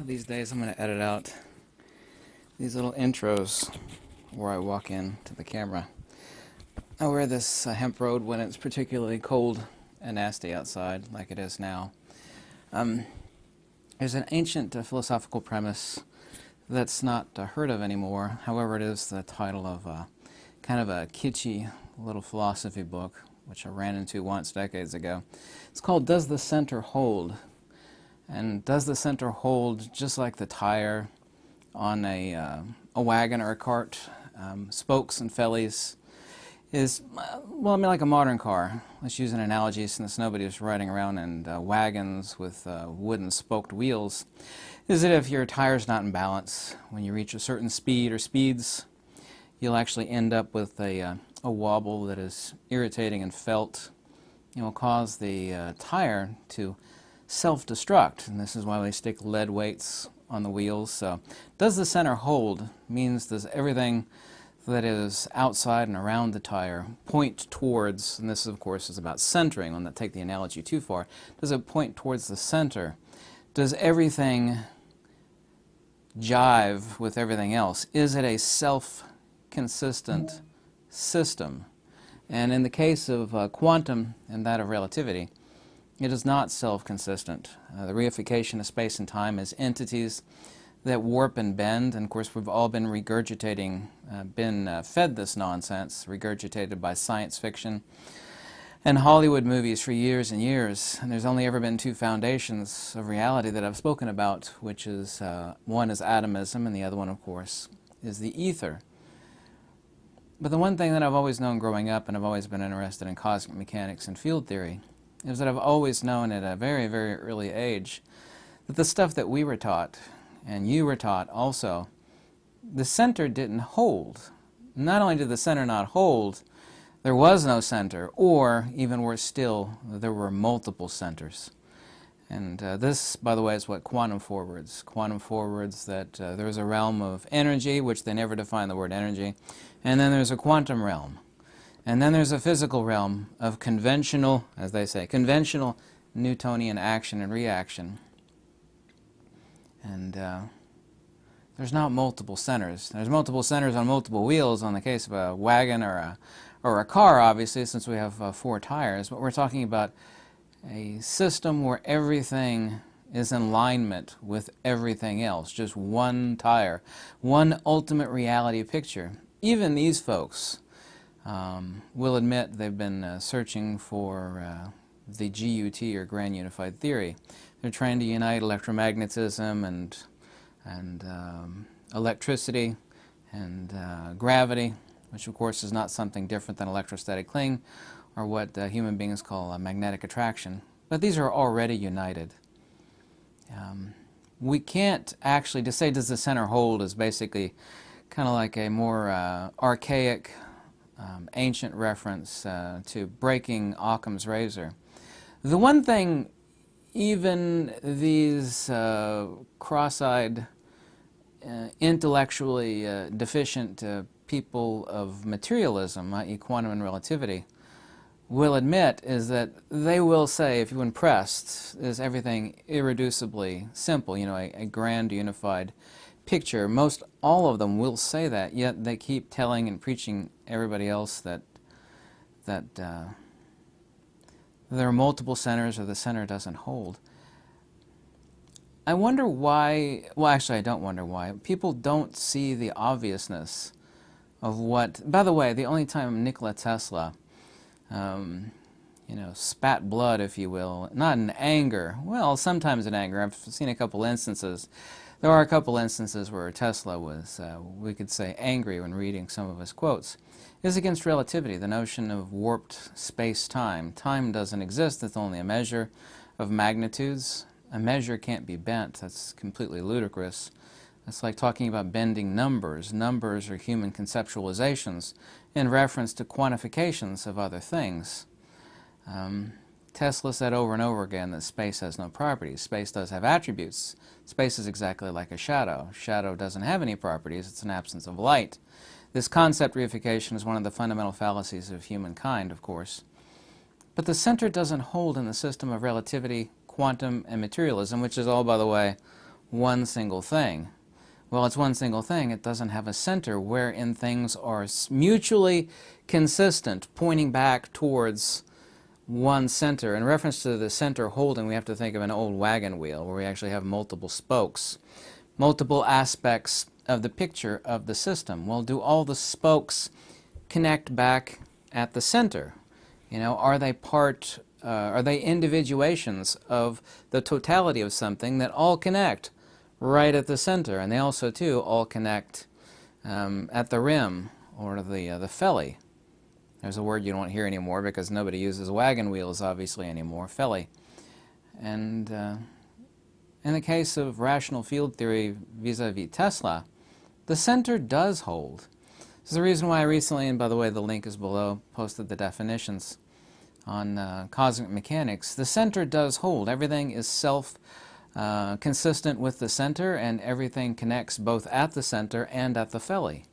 of these days I'm going to edit out these little intros where I walk into the camera. I wear this hemp robe when it's particularly cold and nasty outside, like it is now. There's an ancient philosophical premise that's not heard of anymore. However, it is the title of kind of a kitschy little philosophy book, which I ran into once decades ago. It's called Does the Center Hold? And does the center hold just like the tire on a wagon or a cart? Spokes and fellies is, well, I mean, like a modern car. Let's use an analogy since nobody is riding around in wagons with wooden spoked wheels. Is that if your tire's not in balance, when you reach a certain speed or speeds, you'll actually end up with a wobble that is irritating and felt. It will cause the tire to self-destruct, and this is why we stick lead weights on the wheels. So, does the center hold means does everything that is outside and around the tire point towards, and this of course is about centering, I'll not take the analogy too far, does it point towards the center? Does everything jive with everything else? Is it a self-consistent system? And in the case of quantum and that of relativity, it is not self-consistent. The reification of space and time is entities that warp and bend, and of course we've all been regurgitating, fed this nonsense, regurgitated by science fiction and Hollywood movies for years and years. And there's only ever been two foundations of reality that I've spoken about, which is, one is atomism, and the other one, of course, is the ether. But the one thing that I've always known growing up, and I've always been interested in cosmic mechanics and field theory, is that I've always known at a very, very early age that the stuff that we were taught, and you were taught also, the center didn't hold. Not only did the center not hold, there was no center, or even worse still, there were multiple centers. And this, by the way, is what quantum forwards. Quantum forwards that there's a realm of energy, which they never define the word energy, and then there's a quantum realm. And then there's a physical realm of conventional, as they say, conventional Newtonian action and reaction. And there's not multiple centers. There's multiple centers on multiple wheels on the case of a wagon or a car, obviously, since we have four tires. But we're talking about a system where everything is in alignment with everything else. Just one tire, one ultimate reality picture. Even these folks will admit they've been searching for the GUT, or Grand Unified Theory. They're trying to unite electromagnetism and electricity and gravity, which of course is not something different than electrostatic cling, or what human beings call magnetic attraction. But these are already united. We can't actually, to say does the center hold is basically kind of like a more archaic, ancient reference to breaking Occam's razor. The one thing even these cross-eyed, intellectually deficient people of materialism, i.e. quantum and relativity, will admit is that they will say, if when pressed, is everything irreducibly simple, a grand unified picture. Most all of them will say that, yet they keep telling and preaching everybody else that there are multiple centers or the center doesn't hold. I wonder why, well actually I don't wonder why, people don't see the obviousness of what, by the way, the only time Nikola Tesla spat blood, if you will, not in anger, well, sometimes in anger. I've seen a couple instances. There are a couple instances where Tesla was, we could say, angry when reading some of his quotes, is against relativity, the notion of warped space-time. Time doesn't exist, it's only a measure of magnitudes. A measure can't be bent, that's completely ludicrous. It's like talking about bending numbers. Numbers are human conceptualizations in reference to quantifications of other things. Tesla said over and over again that space has no properties. Space does have attributes. Space is exactly like a shadow. Shadow doesn't have any properties, it's an absence of light. This concept reification is one of the fundamental fallacies of humankind, of course. But the center doesn't hold in the system of relativity, quantum, and materialism, which is all, by the way, one single thing. Well, it's one single thing. It doesn't have a center wherein things are mutually consistent, pointing back towards one center. In reference to the center holding, we have to think of an old wagon wheel where we actually have multiple spokes, multiple aspects of the picture of the system. Well, do all the spokes connect back at the center? You know, are they individuations of the totality of something that all connect right at the center? And they also, too, all connect at the rim, or the felly. There's a word you don't hear anymore because nobody uses wagon wheels, obviously, anymore, felly. And in the case of rational field theory vis-a-vis Tesla, the center does hold. This is the reason why I recently, and by the way, the link is below, posted the definitions on cosmic mechanics. The center does hold. Everything is self-consistent with the center, and everything connects both at the center and at the felly.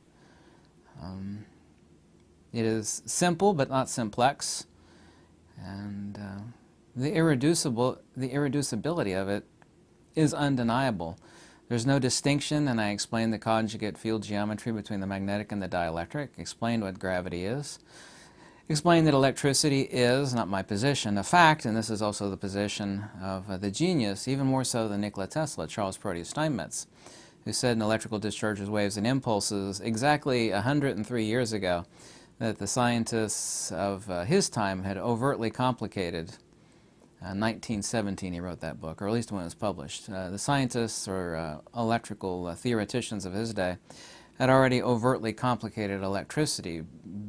It is simple, but not simplex, and the irreducibility of it is undeniable. There's no distinction, and I explained the conjugate field geometry between the magnetic and the dielectric, explained what gravity is, explained that electricity is, not my position, a fact, and this is also the position of the genius, even more so than Nikola Tesla, Charles Proteus Steinmetz, who said in Electrical Discharges, Waves, and Impulses exactly 103 years ago that the scientists of his time had overtly complicated. 1917 he wrote that book, or at least when it was published. The scientists or electrical theoreticians of his day had already overtly complicated electricity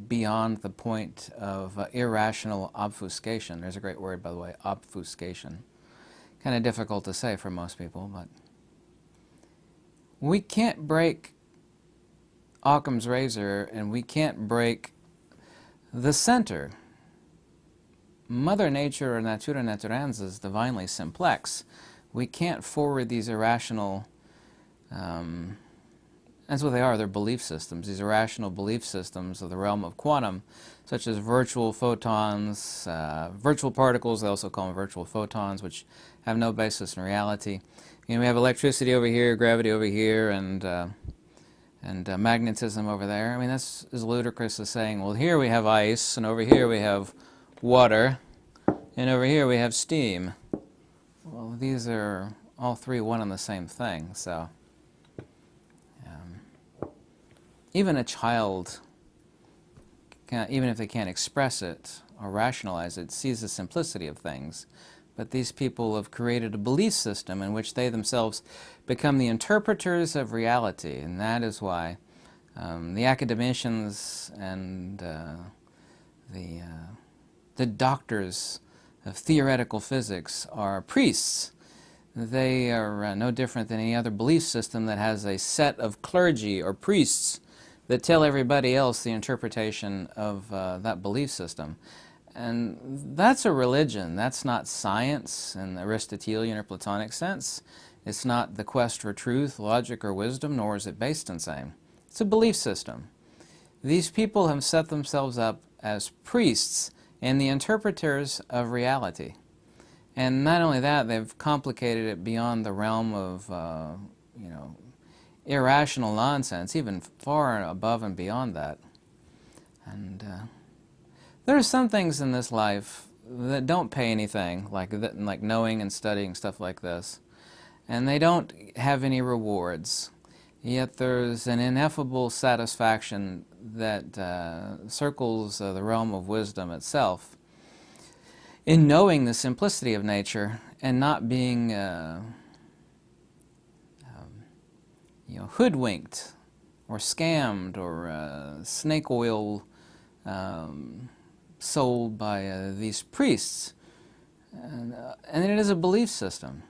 beyond the point of irrational obfuscation. There's a great word, by the way, obfuscation. Kind of difficult to say for most people, but we can't break Occam's razor, and we can't break the center. Mother Nature, or Natura Naturans, is divinely simplex. We can't forward these irrational, that's what they are, they're belief systems, these irrational belief systems of the realm of quantum, such as virtual photons, virtual particles, they also call them virtual photons, which have no basis in reality. You know, we have electricity over here, gravity over here, and magnetism over there. I mean, that's as ludicrous as saying, well, here we have ice, and over here we have water, and over here we have steam. Well, these are all three one and the same thing, so even a child, even if they can't express it or rationalize it, sees the simplicity of things. But these people have created a belief system in which they themselves become the interpreters of reality, and that is why the academicians and the doctors of theoretical physics are priests. They are no different than any other belief system that has a set of clergy or priests that tell everybody else the interpretation of that belief system. And that's a religion. That's not science in the Aristotelian or Platonic sense. It's not the quest for truth, logic, or wisdom, nor is it based on same. It's a belief system. These people have set themselves up as priests and the interpreters of reality. And not only that, they've complicated it beyond the realm of, irrational nonsense, even far above and beyond that. And there are some things in this life that don't pay anything, like knowing and studying stuff like this, and they don't have any rewards. Yet there's an ineffable satisfaction that circles the realm of wisdom itself in knowing the simplicity of nature and not being hoodwinked or scammed or snake oil sold by these priests. And it is a belief system.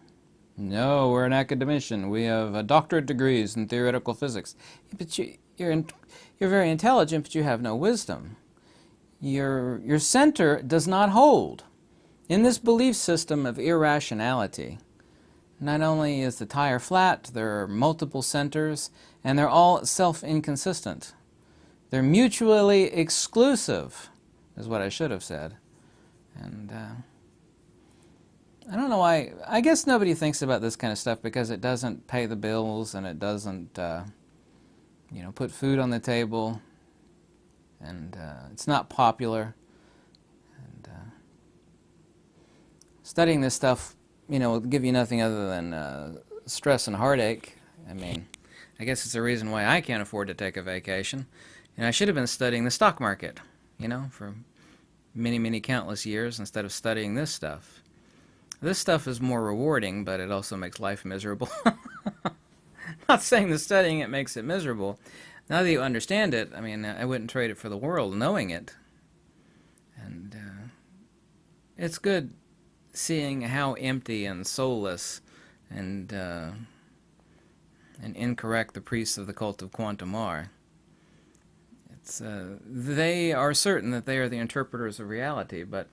No, we're an academician. We have doctorate degrees in theoretical physics. But you're very intelligent, but you have no wisdom. Your center does not hold. In this belief system of irrationality, not only is the tire flat, there are multiple centers, and they're all self-inconsistent. They're mutually exclusive, is what I should have said. And I don't know why. I guess nobody thinks about this kind of stuff because it doesn't pay the bills and it doesn't, put food on the table, and it's not popular. And studying this stuff, will give you nothing other than stress and heartache. I mean, I guess it's the reason why I can't afford to take a vacation. I should have been studying the stock market, for many, many countless years instead of studying this stuff. This stuff is more rewarding, but it also makes life miserable. Not saying the studying it makes it miserable. Now that you understand it, I mean, I wouldn't trade it for the world, knowing it. And it's good seeing how empty and soulless and incorrect the priests of the cult of quantum are. They are certain that they are the interpreters of reality, but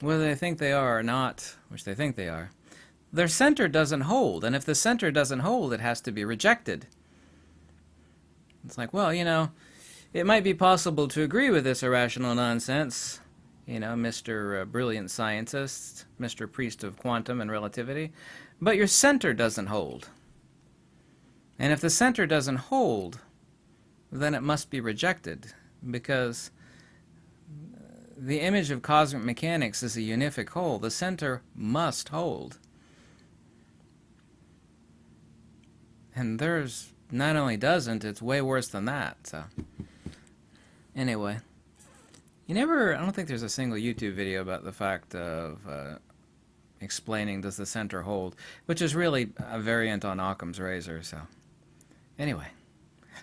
whether they think they are or not, which they think they are, their center doesn't hold. And if the center doesn't hold, it has to be rejected. It's like, well, it might be possible to agree with this irrational nonsense, Mr. Brilliant Scientist, Mr. Priest of Quantum and Relativity, but your center doesn't hold. And if the center doesn't hold, then it must be rejected, because the image of cosmic mechanics is a unific whole. The center must hold. And theirs not only doesn't, it's way worse than that. So, anyway, I don't think there's a single YouTube video about the fact of explaining does the center hold, which is really a variant on Occam's razor. So, anyway,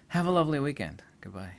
have a lovely weekend. Goodbye.